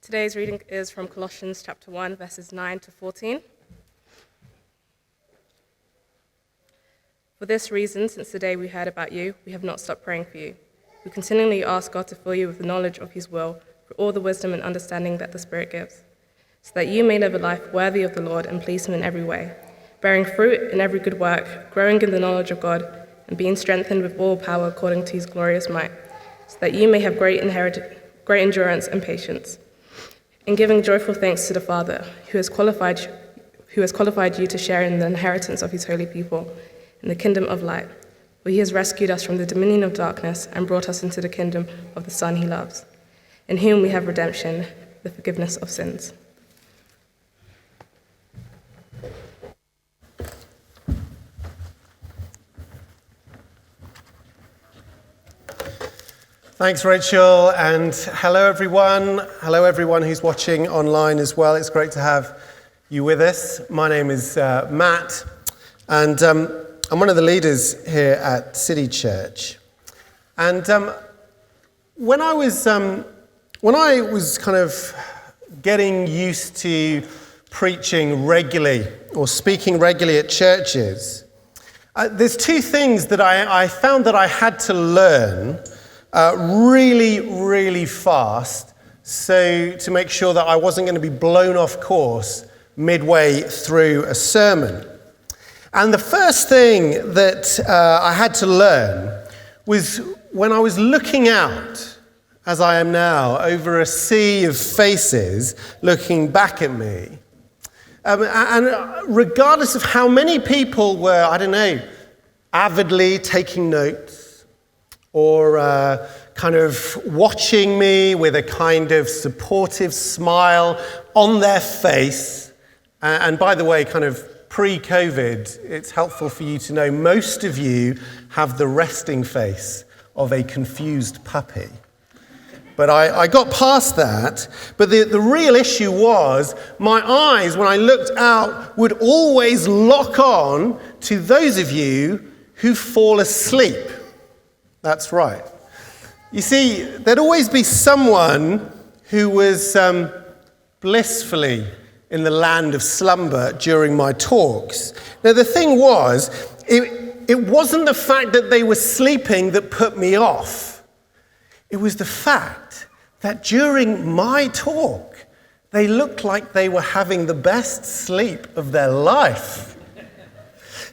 Today's reading is from Colossians chapter 1, verses 9 to 14. For this reason, since the day we heard about you, we have not stopped praying for you. We continually ask God to fill you with the knowledge of his will, for all the wisdom and understanding that the Spirit gives, so that you may live a life worthy of the Lord and please him in every way, bearing fruit in every good work, growing in the knowledge of God, and being strengthened with all power according to his glorious might, so that you may have great endurance and patience, in giving joyful thanks to the Father, who has qualified you to share in the inheritance of his holy people in the kingdom of light. For he has rescued us from the dominion of darkness and brought us into the kingdom of the Son he loves, in whom we have redemption, the forgiveness of sins. Thanks, Rachel, and hello, everyone. Hello, everyone who's watching online as well. It's great to have you with us. My name is Matt, and I'm one of the leaders here at City Church. And when I was kind of getting used to preaching regularly or speaking regularly at churches, there's two things that I found that I had to learn really fast, so to make sure that I wasn't going to be blown off course midway through a sermon. And the first thing that I had to learn was when I was looking out, as I am now, over a sea of faces looking back at me, and regardless of how many people were, avidly taking notes, or kind of watching me with a kind of supportive smile on their face. And by the way, kind of pre-COVID, it's helpful for you to know most of you have the resting face of a confused puppy. But I got past that. But the real issue was my eyes, when I looked out, would always lock on to those of you who fall asleep. That's right. You see, there'd always be someone who was blissfully in the land of slumber during my talks. Now, the thing was, it wasn't the fact that they were sleeping that put me off. It was the fact that during my talk, they looked like they were having the best sleep of their life.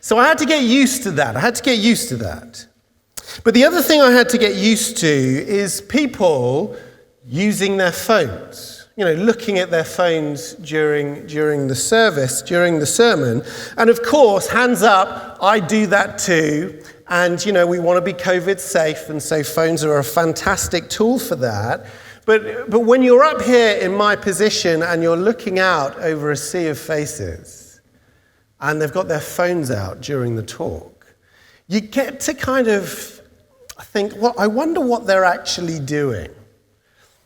So I had to get used to that. But the other thing I had to get used to is people using their phones, looking at their phones during the service, during the sermon. And of course, hands up, I do that too. And, we want to be COVID safe, and so phones are a fantastic tool for that. But when you're up here in my position and you're looking out over a sea of faces, and they've got their phones out during the talk, you get to kind of think, well, I wonder what they're actually doing.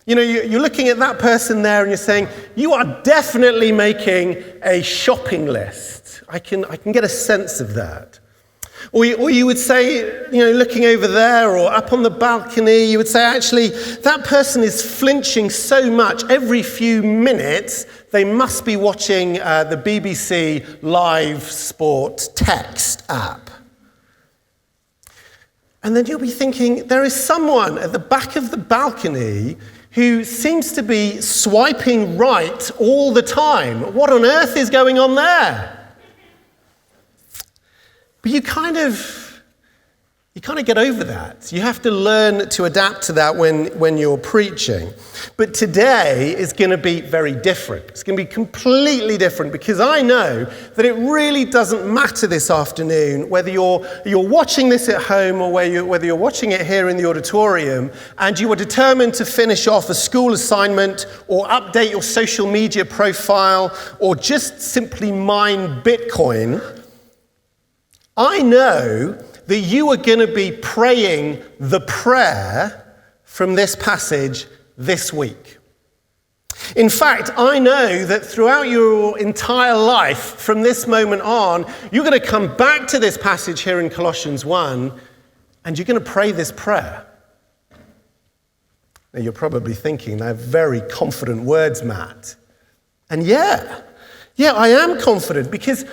You're looking at that person there and you're saying, you are definitely making a shopping list. I can get a sense of that. Or you would say, looking over there or up on the balcony, you would say, actually, that person is flinching so much every few minutes, they must be watching the BBC Live Sport text app. And then you'll be thinking, there is someone at the back of the balcony who seems to be swiping right all the time. What on earth is going on there? But you kind of get over that. You have to learn to adapt to that when you're preaching. But today is going to be very different. It's going to be completely different, because I know that it really doesn't matter this afternoon whether you're watching this at home or whether you're watching it here in the auditorium and you are determined to finish off a school assignment or update your social media profile or just simply mine Bitcoin. I know that you are going to be praying the prayer from this passage this week. In fact, I know that throughout your entire life, from this moment on, you're going to come back to this passage here in Colossians 1, and you're going to pray this prayer. Now, you're probably thinking they're very confident words, Matt. And yeah, I am confident because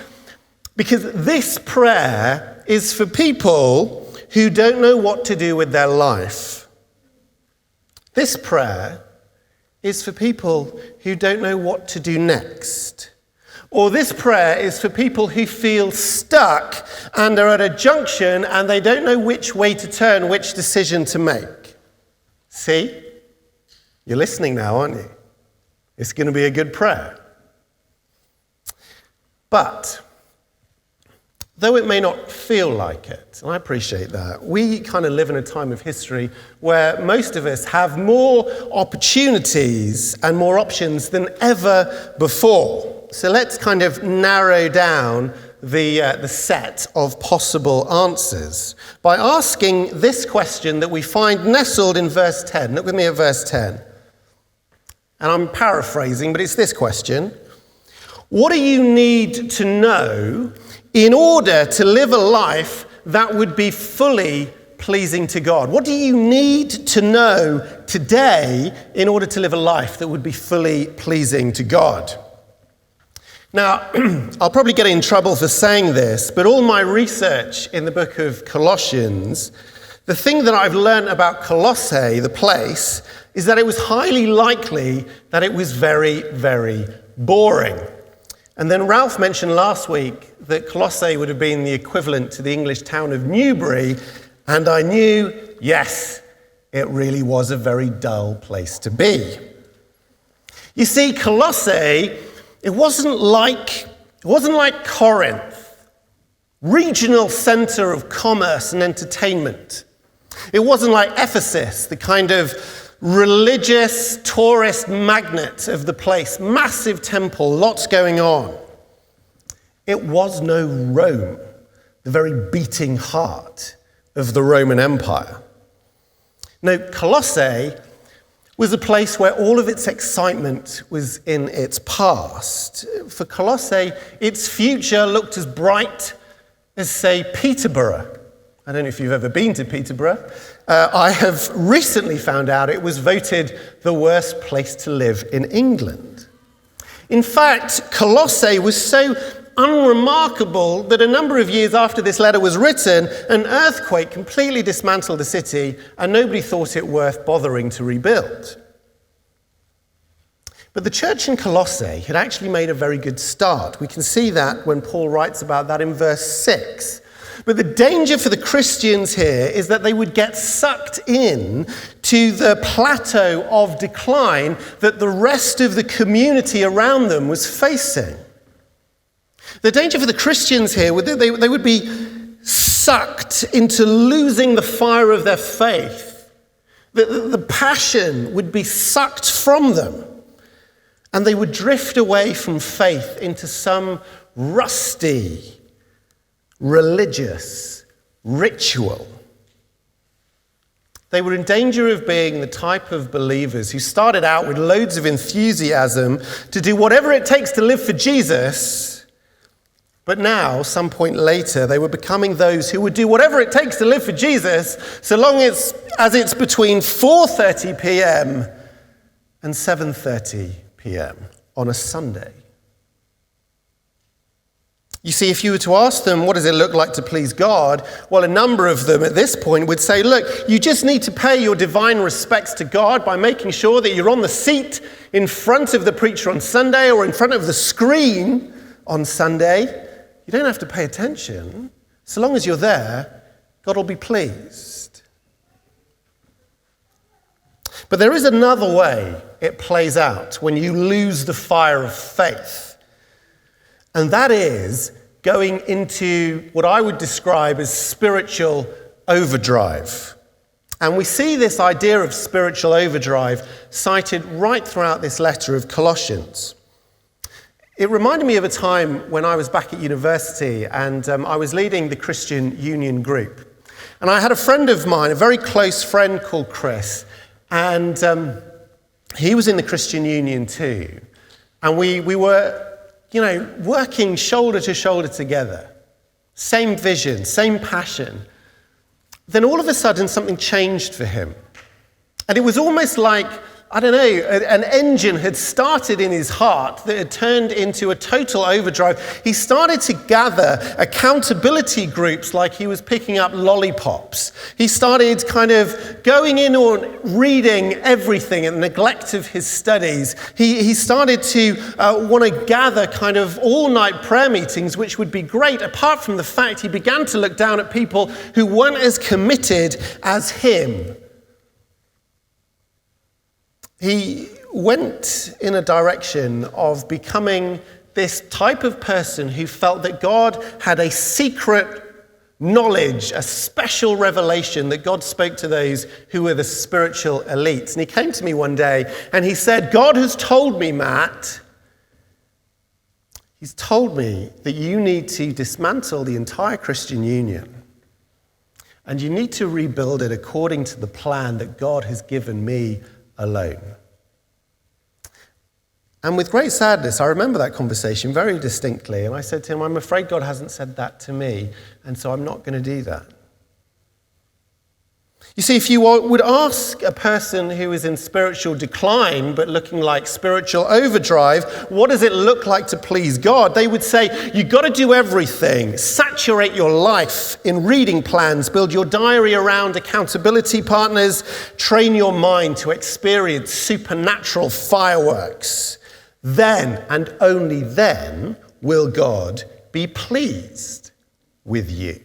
this prayer is for people who don't know what to do with their life. This prayer is for people who don't know what to do next. Or this prayer is for people who feel stuck and are at a junction and they don't know which way to turn, which decision to make. See? You're listening now, aren't you? It's going to be a good prayer. But though it may not feel like it, and I appreciate that, we kind of live in a time of history where most of us have more opportunities and more options than ever before. So let's kind of narrow down the set of possible answers by asking this question that we find nestled in verse 10. Look with me at verse 10. And I'm paraphrasing, but it's this question. What do you need to know in order to live a life that would be fully pleasing to God? What do you need to know today in order to live a life that would be fully pleasing to God? Now, I'll probably get in trouble for saying this, but all my research in the book of Colossians, the thing that I've learned about Colossae, the place, is that it was highly likely that it was very, very boring. And then Ralph mentioned last week that Colossae would have been the equivalent to the English town of Newbury, and I knew, yes, it really was a very dull place to be. You see, Colossae, it wasn't like Corinth, regional center of commerce and entertainment. It wasn't like Ephesus, the kind of religious tourist magnet of the place, massive temple, lots going on. It was no Rome, the very beating heart of the Roman Empire. No, Colossae was a place where all of its excitement was in its past. For Colossae, its future looked as bright as, say, Peterborough. I don't know if you've ever been to Peterborough. I have recently found out it was voted the worst place to live in England. In fact, Colossae was so unremarkable that a number of years after this letter was written, an earthquake completely dismantled the city and nobody thought it worth bothering to rebuild. But the church in Colossae had actually made a very good start. We can see that when Paul writes about that in verse 6. But the danger for the Christians here is that they would get sucked in to the plateau of decline that the rest of the community around them was facing. The danger for the Christians here would that they would be sucked into losing the fire of their faith. The passion would be sucked from them, and they would drift away from faith into some rusty, religious ritual. They were in danger of being the type of believers who started out with loads of enthusiasm to do whatever it takes to live for Jesus, but now, some point later, they were becoming those who would do whatever it takes to live for Jesus, so long as it's between 4:30 p.m. and 7:30 p.m. on a Sunday. You see, if you were to ask them, what does it look like to please God? Well, a number of them at this point would say, look, you just need to pay your divine respects to God by making sure that you're on the seat in front of the preacher on Sunday or in front of the screen on Sunday. You don't have to pay attention. So long as you're there, God will be pleased. But there is another way it plays out when you lose the fire of faith. And that is going into what I would describe as spiritual overdrive. And we see this idea of spiritual overdrive cited right throughout this letter of Colossians. It reminded me of a time when I was back at university and I was leading the Christian Union group. And I had a friend of mine, a very close friend called Chris, and he was in the Christian Union too. And we were, working shoulder to shoulder together. Same vision, same passion. Then all of a sudden something changed for him. And it was almost like, I don't know, an engine had started in his heart that had turned into a total overdrive. He started to gather accountability groups like he was picking up lollipops. He started kind of going in on reading everything and neglect of his studies. He started to want to gather kind of all-night prayer meetings, which would be great, apart from the fact he began to look down at people who weren't as committed as him. He went in a direction of becoming this type of person who felt that God had a secret knowledge, a special revelation that God spoke to those who were the spiritual elites. And he came to me one day and he said, God has told me, Matt, he's told me that you need to dismantle the entire Christian Union and you need to rebuild it according to the plan that God has given me alone. And with great sadness, I remember that conversation very distinctly. And I said to him, I'm afraid God hasn't said that to me, and so I'm not going to do that. You see, if you would ask a person who is in spiritual decline but looking like spiritual overdrive, what does it look like to please God? They would say, you've got to do everything. Saturate your life in reading plans, build your diary around accountability partners, train your mind to experience supernatural fireworks. Then, and only then, will God be pleased with you.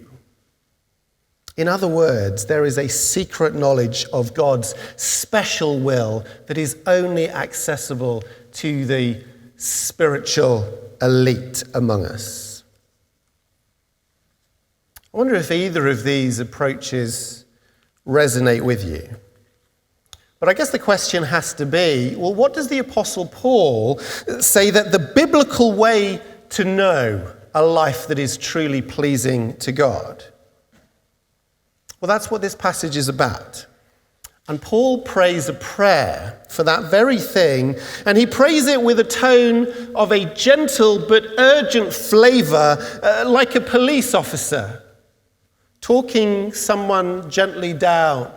In other words, there is a secret knowledge of God's special will that is only accessible to the spiritual elite among us. I wonder if either of these approaches resonate with you. But I guess the question has to be, well, what does the Apostle Paul say that the biblical way to know a life that is truly pleasing to God? Well, that's what this passage is about. And Paul prays a prayer for that very thing, and he prays it with a tone of a gentle but urgent flavor, like a police officer, talking someone gently down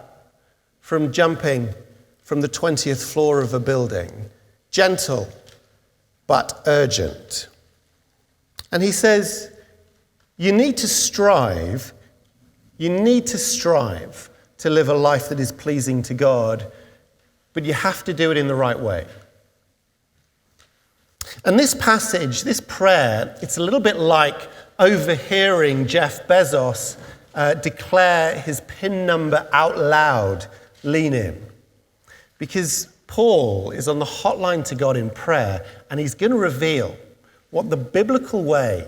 from jumping from the 20th floor of a building. Gentle, but urgent. And he says, you need to strive to live a life that is pleasing to God, but you have to do it in the right way. And this passage, this prayer, it's a little bit like overhearing Jeff Bezos declare his PIN number out loud, lean in. Because Paul is on the hotline to God in prayer, and he's going to reveal what the biblical way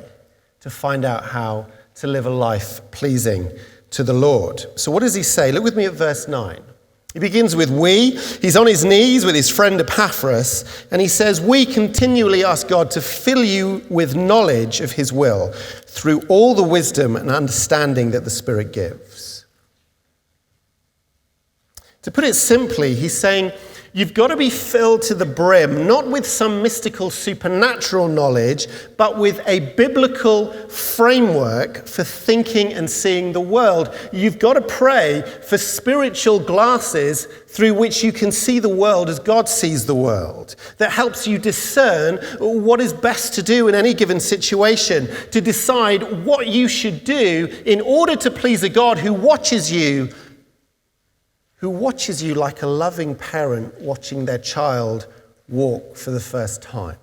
to find out how to live a life pleasing to the Lord. So what does he say? Look with me at verse 9. He begins with we. He's on his knees with his friend Epaphras, and he says, we continually ask God to fill you with knowledge of his will through all the wisdom and understanding that the Spirit gives. To put it simply, he's saying, you've got to be filled to the brim, not with some mystical supernatural knowledge, but with a biblical framework for thinking and seeing the world. You've got to pray for spiritual glasses through which you can see the world as God sees the world. That helps you discern what is best to do in any given situation, to decide what you should do in order to please a God who watches you like a loving parent watching their child walk for the first time.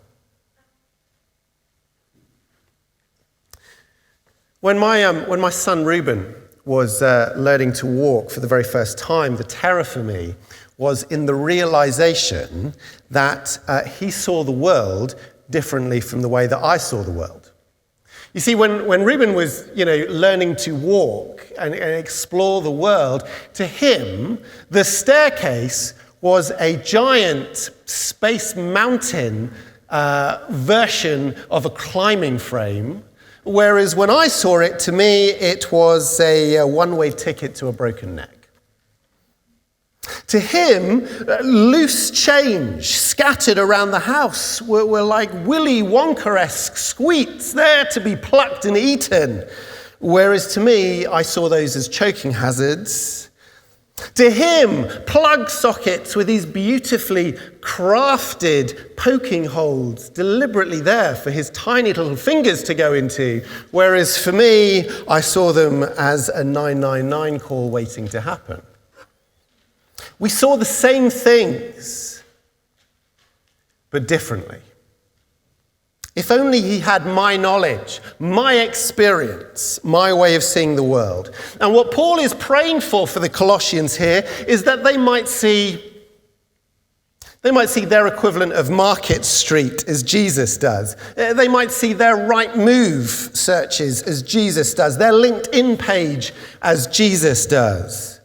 When my son Reuben was learning to walk for the very first time, the terror for me was in the realization that he saw the world differently from the way that I saw the world. You see, when Reuben was, learning to walk and explore the world, to him, the staircase was a giant Space Mountain version of a climbing frame, whereas when I saw it, to me, it was a one-way ticket to a broken neck. To him, loose change scattered around the house were like Willy Wonka-esque sweets there to be plucked and eaten. Whereas to me, I saw those as choking hazards. To him, plug sockets with these beautifully crafted poking holes deliberately there for his tiny little fingers to go into, whereas for me, I saw them as a 999 call waiting to happen. We saw the same things, but differently. If only he had my knowledge, my experience, my way of seeing the world. And what Paul is praying for the Colossians here is that they might see their equivalent of Market Street as Jesus does. They might see their right move searches as Jesus does, their LinkedIn page as Jesus does,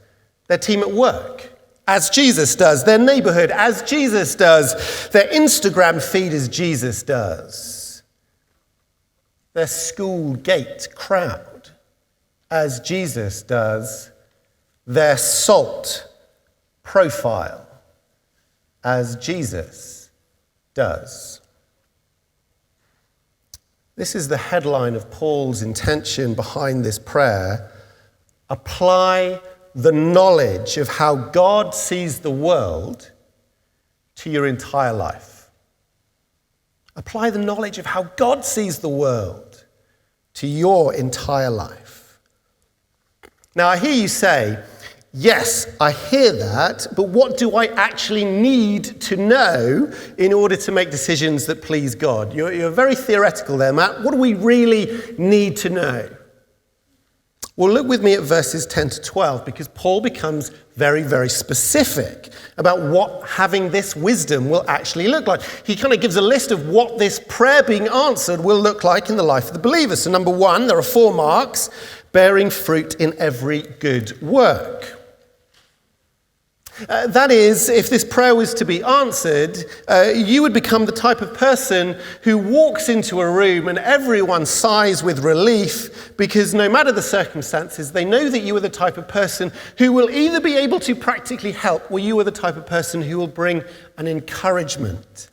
their team at work as Jesus does, their neighborhood as Jesus does, their Instagram feed as Jesus does, their school gate crowd as Jesus does, their salt profile as Jesus does. This is the headline of Paul's intention behind this prayer. Apply the knowledge of how God sees the world to your entire life. Apply the knowledge of how God sees the world to your entire life. Now, I hear you say, yes, I hear that, but what do I actually need to know in order to make decisions that please God? You're very theoretical there, Matt. What do we really need to know? Well, look with me at verses 10 to 12, because Paul becomes very, very specific about what having this wisdom will actually look like. He kind of gives a list of what this prayer being answered will look like in the life of the believer. So number 1, there are 4 marks: bearing fruit in every good work. That is, if this prayer was to be answered, you would become the type of person who walks into a room and everyone sighs with relief, because no matter the circumstances, they know that you are the type of person who will either be able to practically help, or you are the type of person who will bring an encouragement,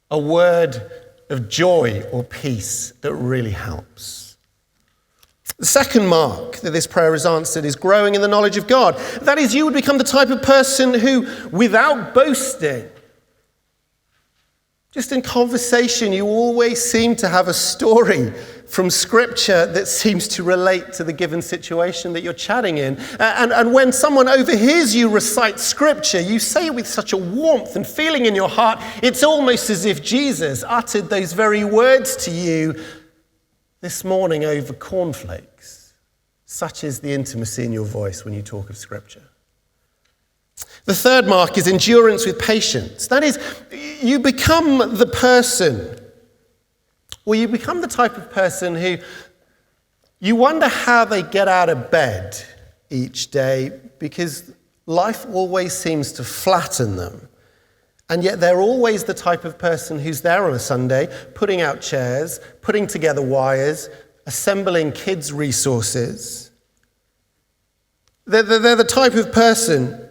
a word of joy or peace that really helps. The second mark that this prayer is answered is growing in the knowledge of God. That is, you would become the type of person who, without boasting, just in conversation, you always seem to have a story from Scripture that seems to relate to the given situation that you're chatting in. And when someone overhears you recite Scripture, you say it with such a warmth and feeling in your heart, it's almost as if Jesus uttered those very words to you this morning over cornflakes. Such is the intimacy in your voice when you talk of Scripture. The third mark is endurance with patience. That is, you become the person, or you become the type of person who you wonder how they get out of bed each day, because life always seems to flatten them. And yet they're always the type of person who's there on a Sunday, putting out chairs, putting together wires, assembling kids' resources. They're the type of person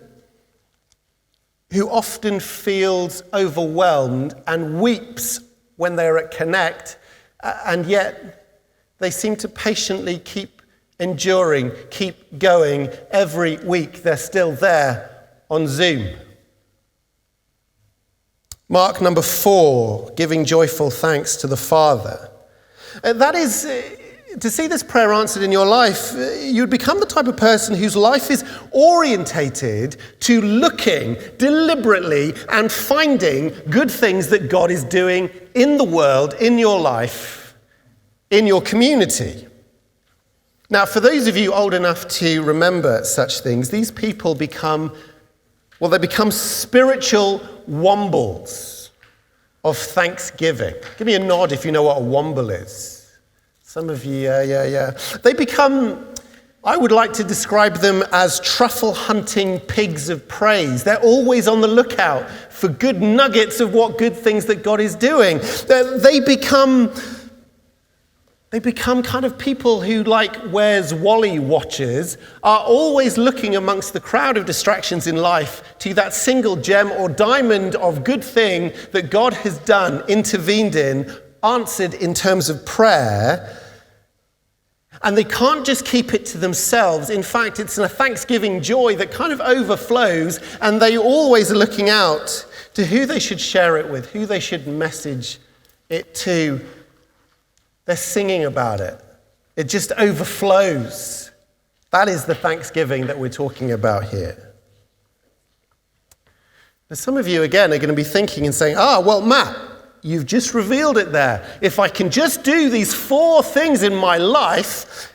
who often feels overwhelmed and weeps when they're at Connect, and yet they seem to patiently keep enduring, keep going. Every week they're still there on Zoom. Mark number 4, giving joyful thanks to the Father. That is, to see this prayer answered in your life, you'd become the type of person whose life is orientated to looking deliberately and finding good things that God is doing in the world, in your life, in your community. Now, for those of you old enough to remember such things, these people become spiritual wombles of thanksgiving. Give me a nod if you know what a womble is. Some of you, yeah. They become, I would like to describe them as truffle hunting pigs of praise. They're always on the lookout for good nuggets of what good things that God is doing. They become kind of people who, like Where's Wally watchers, are always looking amongst the crowd of distractions in life to that single gem or diamond of good thing that God has done, intervened in, answered in terms of prayer. And they can't just keep it to themselves. In fact, it's a thanksgiving joy that kind of overflows, and they always are looking out to who they should share it with, who they should message it to. They're singing about it. It just overflows. That is the thanksgiving that we're talking about here. Now, some of you, again, are going to be thinking and saying, well, Matt, you've just revealed it there. If I can just do these 4 things in my life,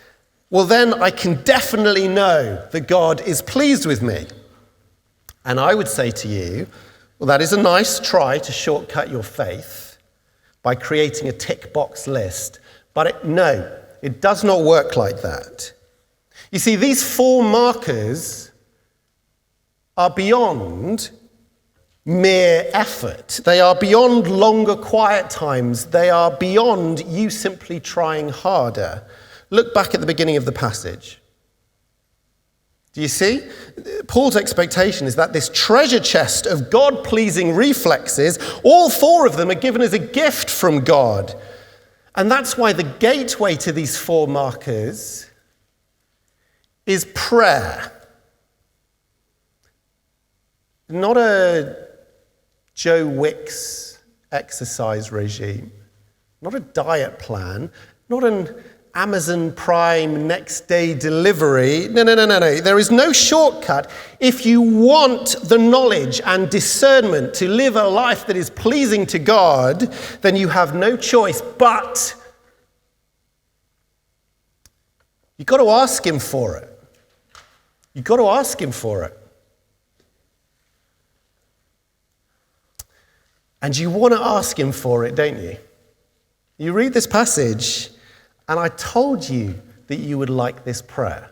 well, then I can definitely know that God is pleased with me. And I would say to you, well, that is a nice try to shortcut your faith by creating a tick box list. But no, it does not work like that. You see, these 4 markers are beyond mere effort. They are beyond longer quiet times. They are beyond you simply trying harder. Look back at the beginning of the passage. Do you see? Paul's expectation is that this treasure chest of God-pleasing reflexes, all 4 of them are given as a gift from God. And that's why the gateway to these 4 markers is prayer. Not a Joe Wicks exercise regime, not a diet plan, not an Amazon Prime next day delivery. No. There is no shortcut. If you want the knowledge and discernment to live a life that is pleasing to God, then you have no choice but you've got to ask him for it. You've got to ask him for it. And you want to ask him for it, don't you? You read this passage, and I told you that you would like this prayer.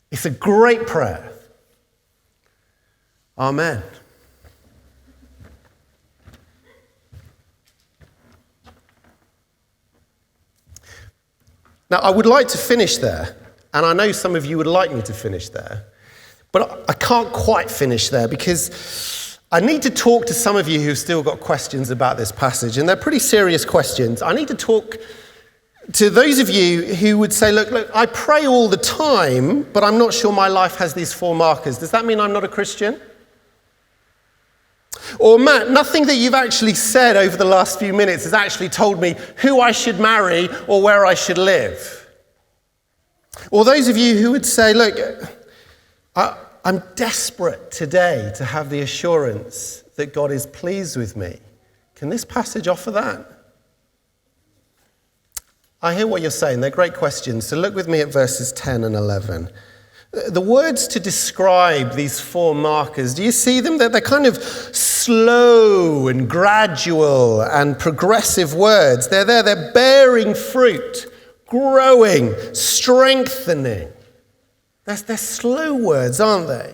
It's a great prayer. Amen. Now, I would like to finish there, and I know some of you would like me to finish there, but I can't quite finish there because I need to talk to some of you who've still got questions about this passage, and they're pretty serious questions. I need to talk to those of you who would say, look, I pray all the time, but I'm not sure my life has these 4 markers. Does that mean I'm not a Christian? Or, Matt, nothing that you've actually said over the last few minutes has actually told me who I should marry or where I should live. Or those of you who would say, look, I'm desperate today to have the assurance that God is pleased with me. Can this passage offer that? I hear what you're saying. They're great questions. So look with me at verses 10 and 11. The words to describe these 4 markers, do you see them? They're kind of slow and gradual and progressive words. They're there. They're bearing fruit, growing, strengthening. They're slow words, aren't they?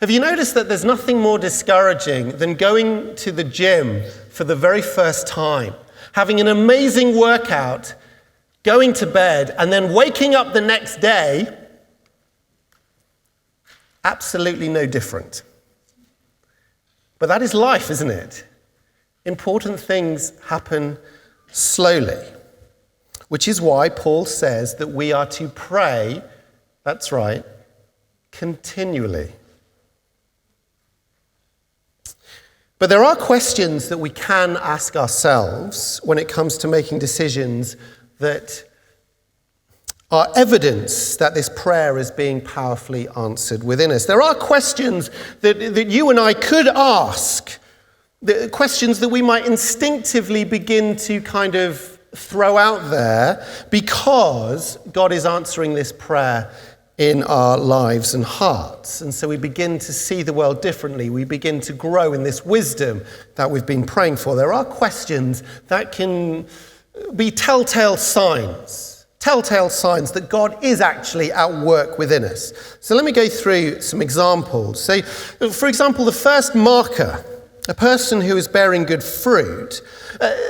Have you noticed that there's nothing more discouraging than going to the gym for the very first time, having an amazing workout, going to bed, and then waking up the next day absolutely no different? But that is life, isn't it? Important things happen slowly, which is why Paul says that we are to pray. That's right, continually. But there are questions that we can ask ourselves when it comes to making decisions that are evidence that this prayer is being powerfully answered within us. There are questions that you and I could ask, the questions that we might instinctively begin to kind of throw out there because God is answering this prayer in our lives and hearts. And so we begin to see the world differently. We begin to grow in this wisdom that we've been praying for. There are questions that can be telltale signs that God is actually at work within us. So let me go through some examples. So, for example, the first marker, a person who is bearing good fruit,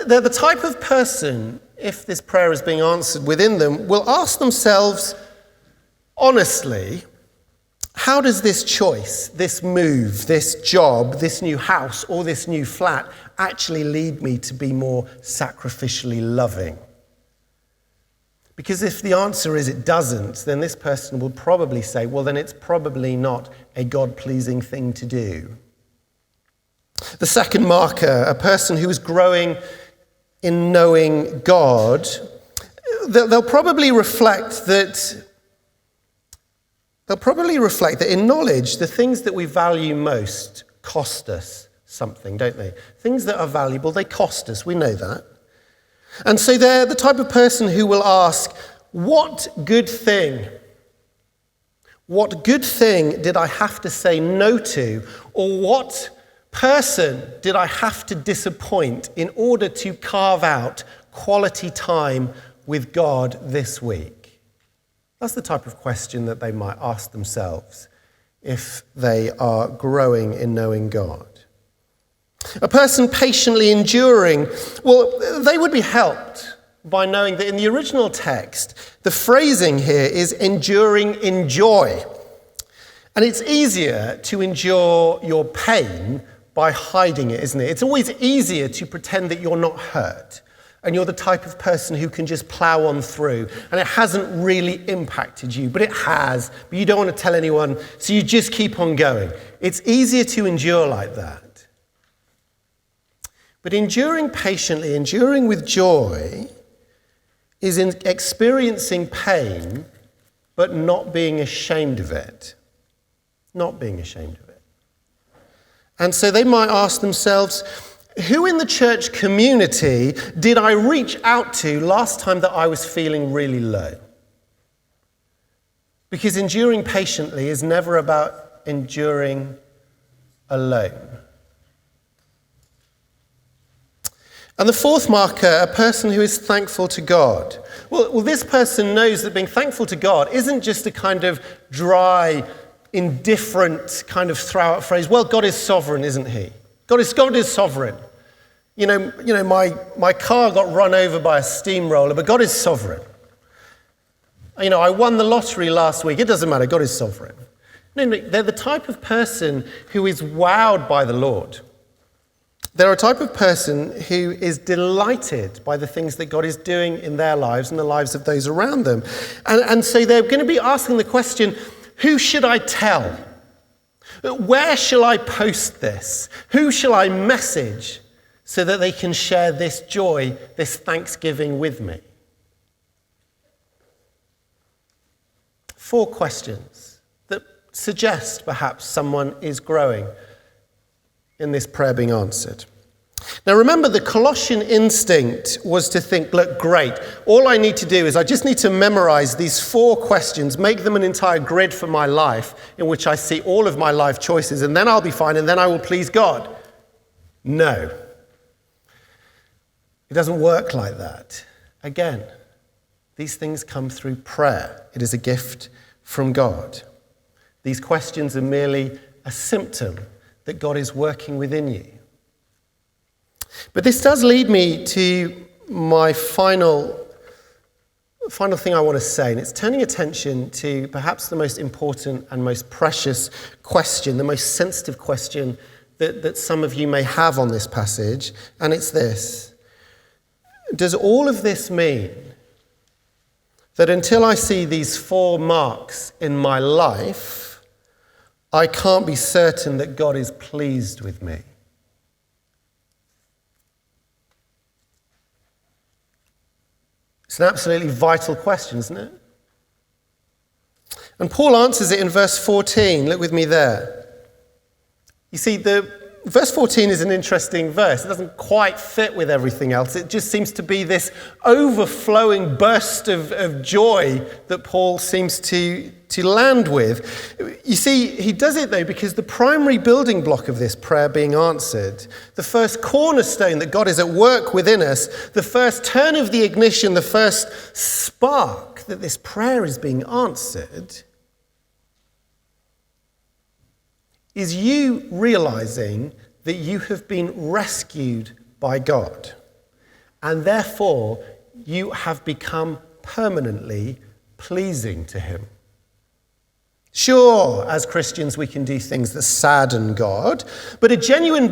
they're the type of person, if this prayer is being answered within them, will ask themselves, honestly, how does this choice, this move, this job, this new house, or this new flat actually lead me to be more sacrificially loving? Because if the answer is it doesn't, then this person will probably say, well, then it's probably not a God-pleasing thing to do. The second marker, a person who is growing in knowing God, they'll probably reflect that in knowledge, the things that we value most cost us something, don't they? Things that are valuable, they cost us. We know that. And so they're the type of person who will ask, what good thing did I have to say no to? Or what person did I have to disappoint in order to carve out quality time with God this week? That's the type of question that they might ask themselves if they are growing in knowing God. A person patiently enduring, well, they would be helped by knowing that in the original text, the phrasing here is enduring in joy. And it's easier to endure your pain by hiding it, isn't it? It's always easier to pretend that you're not hurt and you're the type of person who can just plow on through and it hasn't really impacted you, but it has, but you don't want to tell anyone, so you just keep on going. It's easier to endure like that. But enduring patiently, enduring with joy, is in experiencing pain, but not being ashamed of it. Not being ashamed of it. And so they might ask themselves, who in the church community did I reach out to last time that I was feeling really low? Because enduring patiently is never about enduring alone. And the fourth marker, a person who is thankful to God. Well, this person knows that being thankful to God isn't just a kind of dry, indifferent kind of throw-out phrase. Well, God is sovereign, isn't he? God is sovereign. You know, my car got run over by a steamroller, but God is sovereign. You know, I won the lottery last week. It doesn't matter. God is sovereign. No, they're the type of person who is wowed by the Lord. They're a type of person who is delighted by the things that God is doing in their lives and the lives of those around them. And so they're going to be asking the question, who should I tell? Where shall I post this? Who shall I message so that they can share this joy, this thanksgiving with me? 4 questions that suggest perhaps someone is growing in this prayer being answered. Now remember, the Colossian instinct was to think, look, great, all I need to do is I just need to memorize these 4 questions, make them an entire grid for my life in which I see all of my life choices, and then I'll be fine, and then I will please God. No. It doesn't work like that. Again, these things come through prayer. It is a gift from God. These questions are merely a symptom that God is working within you. But this does lead me to my final thing I want to say, and it's turning attention to perhaps the most important and most precious question, the most sensitive question that some of you may have on this passage, and it's this. Does all of this mean that until I see these 4 marks in my life, I can't be certain that God is pleased with me? It's an absolutely vital question, isn't it? And Paul answers it in verse 14. Look with me there. You see, verse 14 is an interesting verse. It doesn't quite fit with everything else. It just seems to be this overflowing burst of joy that Paul seems to land with. You see, he does it, though, because the primary building block of this prayer being answered, the first cornerstone that God is at work within us, the first turn of the ignition, the first spark that this prayer is being answered, is you realizing that you have been rescued by God, and therefore you have become permanently pleasing to him. Sure, as Christians we can do things that sadden God, but for the genuine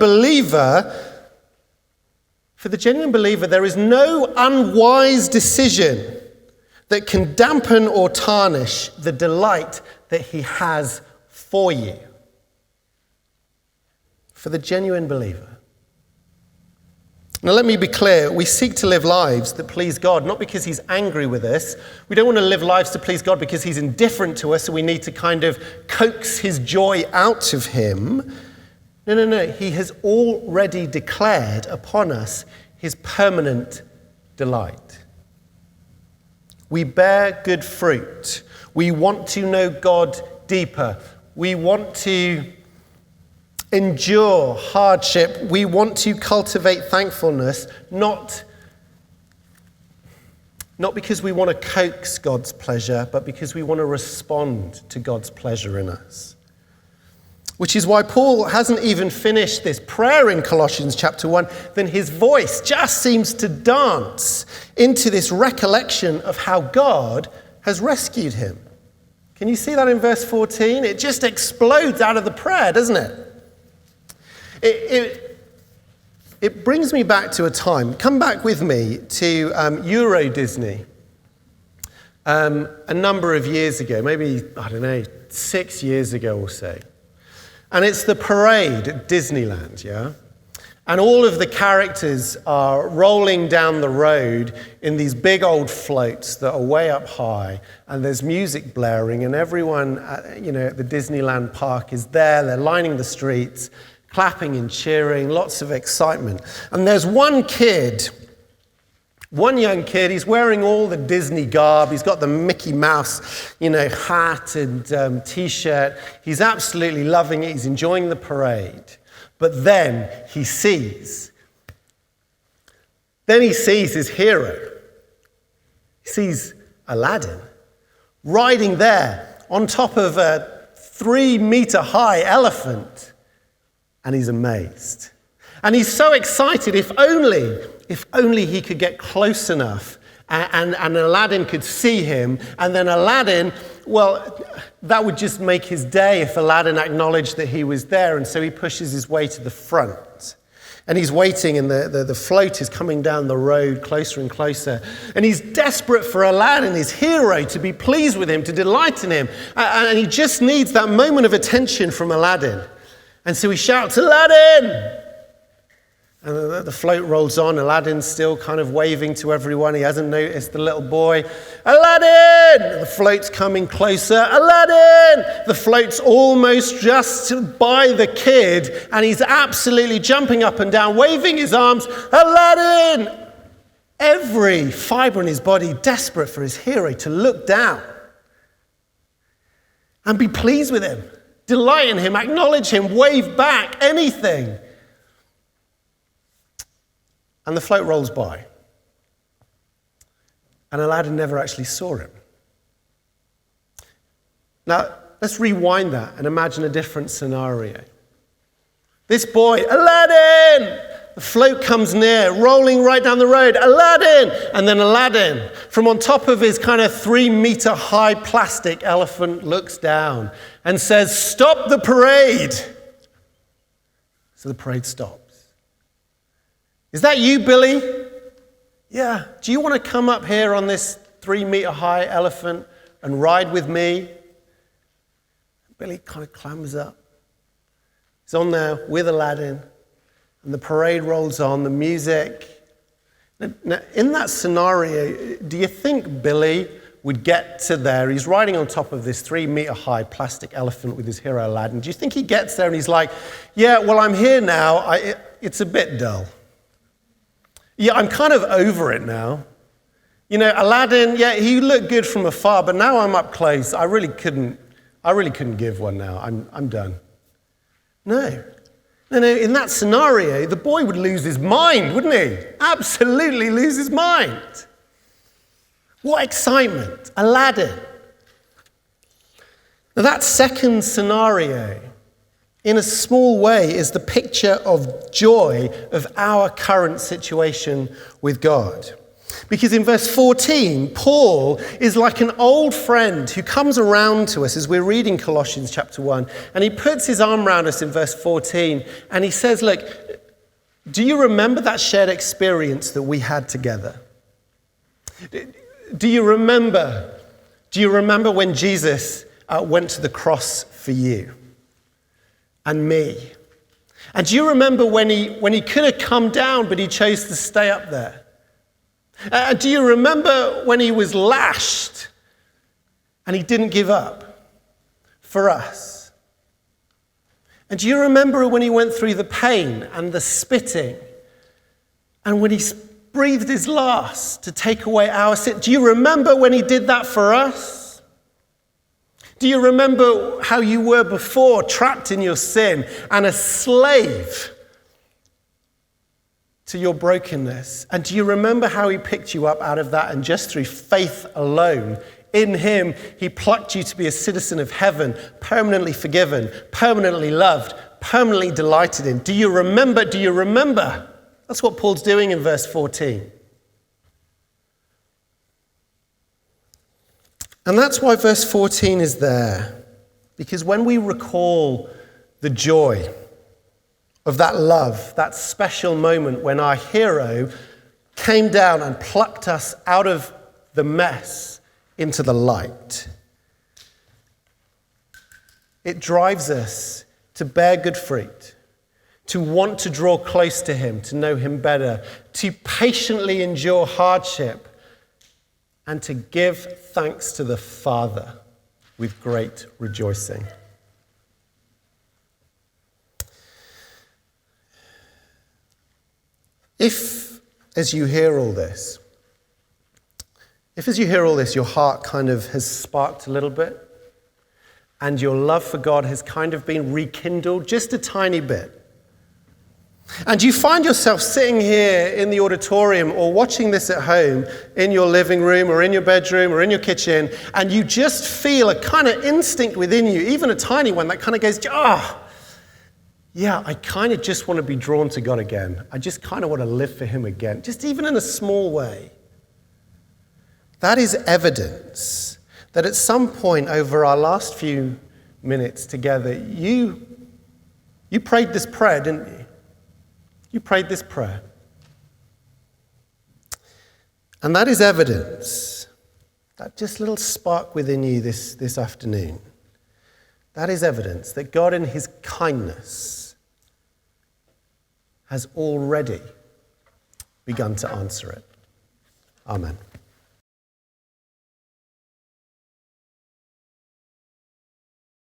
believer, there is no unwise decision, that can dampen or tarnish the delight that he has for you. For the genuine believer. Now let me be clear, we seek to live lives that please God, not because he's angry with us. We don't want to live lives to please God because he's indifferent to us, so we need to kind of coax his joy out of him. No. He has already declared upon us his permanent delight. We bear good fruit. We want to know God deeper. We want to endure hardship. We want to cultivate thankfulness, not because we want to coax God's pleasure, but because we want to respond to God's pleasure in us. Which is why Paul hasn't even finished this prayer in Colossians chapter 1, then his voice just seems to dance into this recollection of how God has rescued him. Can you see that in verse 14? It just explodes out of the prayer, doesn't it? It brings me back to a time. Come back with me to Euro Disney a number of years ago, maybe, 6 years ago or so. And it's the parade at Disneyland, yeah? And all of the characters are rolling down the road in these big old floats that are way up high, and there's music blaring, and everyone at the Disneyland park is there. They're lining the streets, clapping and cheering, lots of excitement. And there's one young kid, he's wearing all the Disney garb. He's got the Mickey Mouse, hat and T-shirt. He's absolutely loving it. He's enjoying the parade. But then he sees his hero. He sees Aladdin riding there on top of a 3-meter-high elephant. And he's amazed. And he's so excited, if only he could get close enough and Aladdin could see him. And then Aladdin, that would just make his day if Aladdin acknowledged that he was there. And so he pushes his way to the front. And he's waiting, and the float is coming down the road closer and closer. And he's desperate for Aladdin, his hero, to be pleased with him, to delight in him. And he just needs that moment of attention from Aladdin. And so he shouts, "Aladdin!" And the float rolls on. Aladdin's still kind of waving to everyone. He hasn't noticed the little boy. "Aladdin!" The float's coming closer. "Aladdin!" The float's almost just by the kid, and he's absolutely jumping up and down, waving his arms. "Aladdin!" Every fiber in his body desperate for his hero to look down and be pleased with him, delight in him, acknowledge him, wave back, anything. And the float rolls by. And Aladdin never actually saw him. Now, let's rewind that and imagine a different scenario. This boy, "Aladdin!" The float comes near, rolling right down the road. "Aladdin!" And then Aladdin, from on top of his kind of 3-meter high plastic elephant, looks down and says, "Stop the parade." So the parade stops. "Is that you, Billy?" "Yeah. Do you want to come up here on this 3-meter high elephant and ride with me?" Billy kind of clambers up. He's on there with Aladdin, and the parade rolls on, the music. Now, in that scenario, do you think Billy would get to there? He's riding on top of this 3-meter high plastic elephant with his hero Aladdin. Do you think he gets there and he's like, "Yeah, well, I'm here now. It's a bit dull. Yeah, I'm kind of over it now. Aladdin, yeah, he looked good from afar, but now I'm up close. I really couldn't give one now. I'm done." No. In that scenario, the boy would lose his mind, wouldn't he? Absolutely lose his mind. What excitement. Aladdin. Now, that second scenario, in a small way, is the picture of joy of our current situation with God. Because in verse 14, Paul is like an old friend who comes around to us as we're reading Colossians chapter 1, and he puts his arm around us in verse 14, and he says, "Look, do you remember that shared experience that we had together? Do you remember when Jesus went to the cross for you and me? And do you remember when he could have come down, but he chose to stay up there? Do you remember when he was lashed and he didn't give up for us? And do you remember when he went through the pain and the spitting and when he breathed his last to take away our sin? Do you remember when he did that for us? Do you remember how you were before, trapped in your sin and a slave to your brokenness? And do you remember how he picked you up out of that, and just through faith alone, in him, he plucked you to be a citizen of heaven, permanently forgiven, permanently loved, permanently delighted in? Do you remember? Do you remember? That's what Paul's doing in verse 14. And that's why verse 14 is there. Because when we recall the joy of that love, that special moment when our hero came down and plucked us out of the mess into the light, it drives us to bear good fruit, to want to draw close to him, to know him better, to patiently endure hardship, and to give thanks to the Father with great rejoicing. If, as you hear all this, your heart kind of has sparked a little bit, and your love for God has kind of been rekindled just a tiny bit, and you find yourself sitting here in the auditorium or watching this at home in your living room or in your bedroom or in your kitchen, and you just feel a kind of instinct within you, even a tiny one, that kind of goes, yeah, I kind of just want to be drawn to God again. I just kind of want to live for him again, just even in a small way. That is evidence that at some point over our last few minutes together, you prayed this prayer, didn't you? You prayed this prayer. And that is evidence, that just little spark within you this afternoon, that is evidence that God in his kindness has already begun to answer it. Amen.